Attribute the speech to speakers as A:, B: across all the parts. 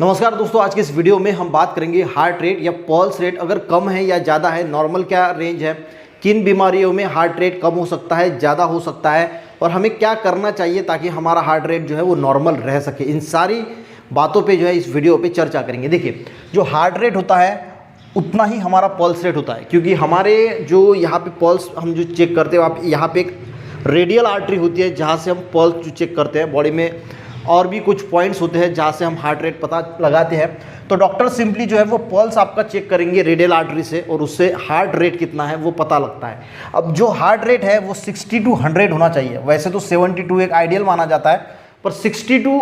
A: नमस्कार दोस्तों, आज की इस वीडियो में हम बात करेंगे हार्ट रेट या पल्स रेट अगर कम है या ज़्यादा है, नॉर्मल क्या रेंज है, किन बीमारियों में हार्ट रेट कम हो सकता है, ज़्यादा हो सकता है और हमें क्या करना चाहिए ताकि हमारा हार्ट रेट जो है वो नॉर्मल रह सके। इन सारी बातों पे जो है इस वीडियो पे चर्चा करेंगे। देखिए, जो हार्ट रेट होता है उतना ही हमारा पल्स रेट होता है, क्योंकि हमारे जो यहाँ पे पल्स हम जो चेक करते हैं, आप यहाँ पे एक रेडियल आर्टरी होती है जहाँ से हम पल्स जो चेक करते हैं बॉडी में, और भी कुछ पॉइंट्स होते हैं जहाँ से हम हार्ट रेट पता लगाते हैं। तो डॉक्टर सिंपली जो है वो पल्स आपका चेक करेंगे रेडियल आर्टरी से और उससे हार्ट रेट कितना है वो पता लगता है। अब जो हार्ट रेट है वो 60 to 100 होना चाहिए। वैसे तो 72 एक आइडियल माना जाता है, पर 60 to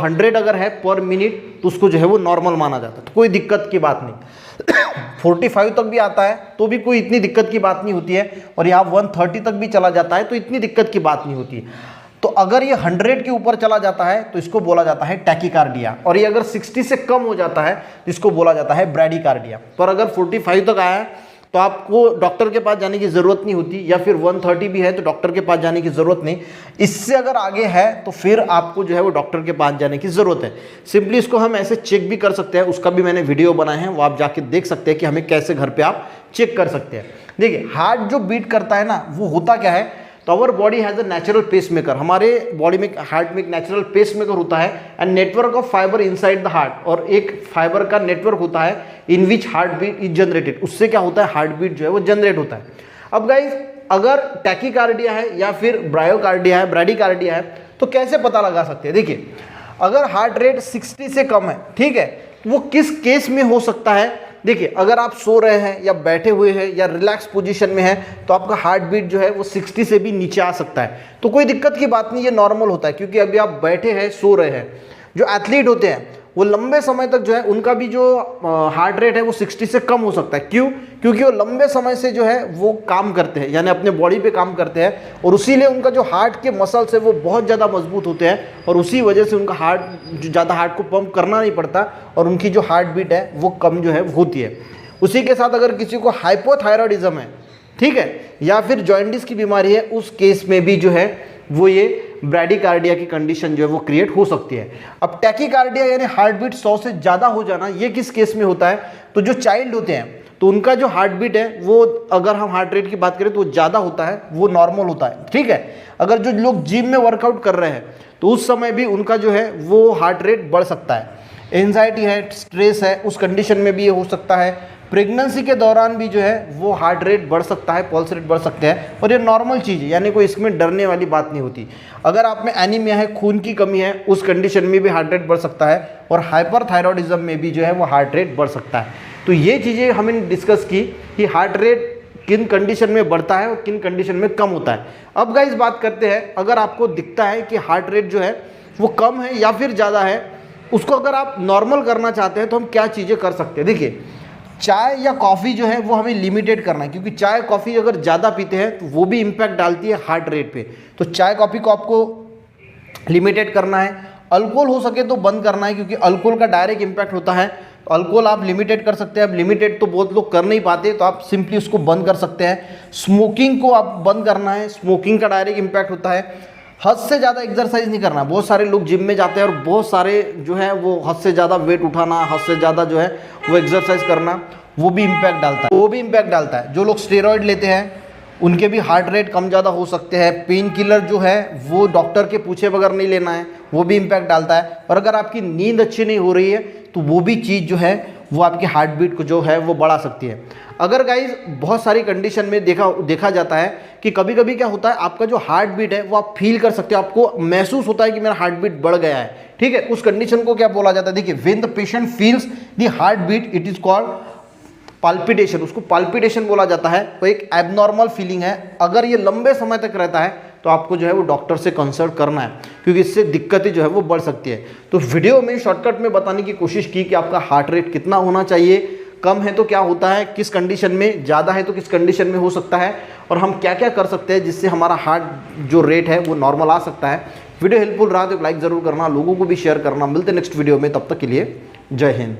A: 100 अगर है पर मिनट तो उसको जो है वो नॉर्मल माना जाता है, तो कोई दिक्कत की बात नहीं। 45 तक भी आता है तो भी कोई इतनी दिक्कत की बात नहीं होती है, और यहाँ 130 तक भी चला जाता है तो इतनी दिक्कत की बात नहीं होती है। तो अगर ये 100 के ऊपर चला जाता है तो इसको बोला जाता है टैकीकार्डिया, और ये अगर 60 से कम हो जाता है तो इसको बोला जाता है ब्रैडीकार्डिया। पर अगर 45 तक आया है तो आपको डॉक्टर के पास जाने की ज़रूरत नहीं होती, या फिर 130 भी है तो डॉक्टर के पास जाने की ज़रूरत नहीं। इससे अगर आगे है तो फिर आपको जो है वो डॉक्टर के पास जाने की ज़रूरत है। सिंपली इसको हम ऐसे चेक भी कर सकते हैं, उसका भी मैंने वीडियो बनाए हैं, वो आप जाके देख सकते हैं कि हमें कैसे घर पे आप चेक कर सकते हैं। देखिए, हार्ट जो बीट करता है ना, वो होता क्या है, तो our body has a natural pacemaker. हमारे बॉडी में हार्ट में एक नेचुरल पेस मेकर होता है and network of fibre inside the heart, और एक फाइबर का नेटवर्क होता है in which heartbeat is generated. उससे क्या होता है, हार्ट बीट जो है वो जनरेट होता है। अब गाइज, अगर टैकीकार्डिया है या फिर ब्रायोकार्डिया है, ब्रैडीकार्डिया है, तो कैसे पता लगा सकते हैं। देखिए, अगर हार्ट रेट 60 से कम है, ठीक है, वो किस केस में हो सकता है। देखिए, अगर आप सो रहे हैं या बैठे हुए हैं या रिलैक्स पोजीशन में है तो आपका हार्ट बीट जो है वो 60 से भी नीचे आ सकता है, तो कोई दिक्कत की बात नहीं, ये नॉर्मल होता है, क्योंकि अभी आप बैठे हैं, सो रहे हैं। जो एथलीट होते हैं वो लंबे समय तक जो है उनका भी जो हार्ट रेट है वो 60 से कम हो सकता है। क्यों? क्योंकि वो लंबे समय से जो है वो काम करते हैं, यानी अपने बॉडी पे काम करते हैं, और उसीलिए उनका जो हार्ट के मसल्स है वो बहुत ज़्यादा मजबूत होते हैं, और उसी वजह से उनका हार्ट ज़्यादा हार्ट को पंप करना नहीं पड़ता, और उनकी जो हार्ट बीट है वो कम जो है होती है। उसी के साथ अगर किसी को हाइपोथायरॉयडिज्म है, ठीक है, या फिर जॉइंटिस की बीमारी है, उस केस में भी जो है वो ये ब्रैडीकार्डिया की कंडीशन जो है वो क्रिएट हो सकती है। अब टैकीकार्डिया यानी हार्ट बीट 100 से ज़्यादा हो जाना, ये किस केस में होता है, तो जो चाइल्ड होते हैं तो उनका जो हार्ट बीट है वो, अगर हम हार्ट रेट की बात करें तो वो ज़्यादा होता है, वो नॉर्मल होता है, ठीक है। अगर जो लोग जिम में वर्कआउट कर रहे हैं तो उस समय भी उनका जो है वो हार्ट रेट बढ़ सकता है। एंजाइटी है, स्ट्रेस है, उस कंडीशन में भी ये हो सकता है। प्रेगनेंसी के दौरान भी जो है वो हार्ट रेट बढ़ सकता है, पल्स रेट बढ़ सकते हैं, और ये नॉर्मल चीज़ है, यानी कोई इसमें डरने वाली बात नहीं होती। अगर आप में एनीमिया है, खून की कमी है, उस कंडीशन में भी हार्ट रेट बढ़ सकता है, और हाइपरथायरॉयडिज्म में भी जो है वो हार्ट रेट बढ़ सकता है। तो ये चीज़ें हमने डिस्कस की कि हार्ट रेट किन कंडीशन में बढ़ता है और किन कंडीशन में कम होता है। अब गाइस बात करते हैं, अगर आपको दिखता है कि हार्ट रेट जो है वो कम है या फिर ज़्यादा है, उसको अगर आप नॉर्मल करना चाहते हैं तो हम क्या चीज़ें कर सकते हैं। देखिए, चाय या कॉफ़ी जो है वो हमें लिमिटेड करना है, क्योंकि चाय कॉफ़ी अगर ज़्यादा पीते हैं तो वो भी इम्पैक्ट डालती है हार्ट रेट पे। तो चाय कॉफ़ी को आपको लिमिटेड करना है। अल्कोहल हो सके तो बंद करना है, क्योंकि अल्कोहल का डायरेक्ट इम्पैक्ट होता है। तो अल्कोहल आप लिमिटेड कर सकते हैं। अब लिमिटेड तो बहुत लोग कर नहीं पाते, तो आप सिंपली उसको बंद कर सकते हैं। स्मोकिंग को आप बंद करना है, स्मोकिंग का डायरेक्ट इम्पैक्ट होता है। हद से ज़्यादा एक्सरसाइज नहीं करना। बहुत सारे लोग जिम में जाते हैं और बहुत सारे जो है वो हद से ज़्यादा वेट उठाना, हद से ज़्यादा जो है वो एक्सरसाइज करना, वो भी इम्पैक्ट डालता है। जो लोग स्टेरॉइड लेते हैं उनके भी हार्ट रेट कम ज़्यादा हो सकते हैं। पेन किलर जो है वो डॉक्टर के पूछे बगैर नहीं लेना है, वो भी इम्पैक्ट डालता है। और अगर आपकी नींद अच्छी नहीं हो रही है तो वो भी चीज़ जो है वो आपकी हार्ट बीट को जो है वो बढ़ा सकती है। अगर गाइज बहुत सारी कंडीशन में देखा जाता है कि कभी कभी क्या होता है, आपका जो हार्ट बीट है वो आप फील कर सकते हो, आपको महसूस होता है कि मेरा हार्ट बीट बढ़ गया है, ठीक है। उस कंडीशन को क्या बोला जाता है, देखिए, when the patient feels the heartbeat it is called palpitation. उसको पाल्पिटेशन बोला जाता है। तो एक एबनॉर्मल फीलिंग है। अगर ये लंबे समय तक रहता है तो आपको जो है वो डॉक्टर से कंसल्ट करना है, क्योंकि इससे दिक्कतें जो है वो बढ़ सकती है। तो वीडियो में शॉर्टकट में बताने की कोशिश की कि आपका हार्ट रेट कितना होना चाहिए, कम है तो क्या होता है, किस कंडीशन में, ज़्यादा है तो किस कंडीशन में हो सकता है, और हम क्या क्या कर सकते हैं जिससे हमारा हार्ट जो रेट है वो नॉर्मल आ सकता है। वीडियो हेल्पफुल रहा तो लाइक ज़रूर करना, लोगों को भी शेयर करना। मिलते नेक्स्ट वीडियो में, तब तक के लिए जय हिंद।